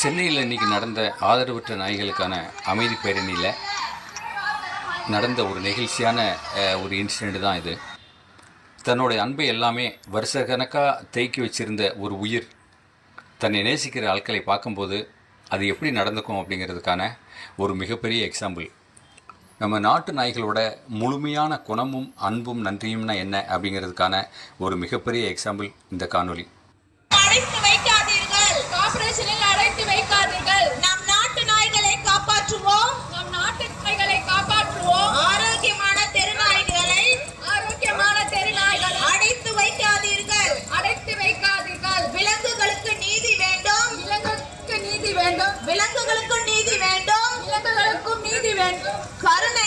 சென்னையில் இன்றைக்கி நடந்த ஆதரவற்ற நாய்களுக்கான அமைதி பேரணியில் நடந்த ஒரு நெகிழ்ச்சியான ஒரு இன்சிடெண்ட் தான் இது. தன்னுடைய அன்பை எல்லாமே வருஷ கணக்காக தேக்கி வச்சிருந்த ஒரு உயிர் தன்னை நேசிக்கிற ஆட்களை பார்க்கும்போது அது எப்படி நடந்துக்கும் அப்படிங்கிறதுக்கான ஒரு மிகப்பெரிய எக்ஸாம்பிள். நம்ம நாட்டு நாய்களோட முழுமையான குணமும் அன்பும் நன்றியும்னா என்ன அப்படிங்கிறதுக்கான ஒரு மிகப்பெரிய எக்ஸாம்பிள் இந்த காணொளி. அடைத்து வைக்காதீர்கள், கார்ப்பரேஷனில் அடைத்து வைக்காதீர்கள். நம் நாட்டு நாய்களை காப்பாற்றுவோம், நம் நாட்டு நாய்களை காப்பாற்றுவோம். ஆரோக்கியமான தெருநாய்களை அடைத்து வைக்காதீர்கள், அடைத்து வைக்காதீர்கள். விலங்குகளுக்கு நீதி வேண்டும், விலங்குகளுக்கு நீதி வேண்டும், விலங்குகளுக்கும் நீதி வேண்டும், விலங்குகளுக்கும் நீதி வேண்டும். கருணை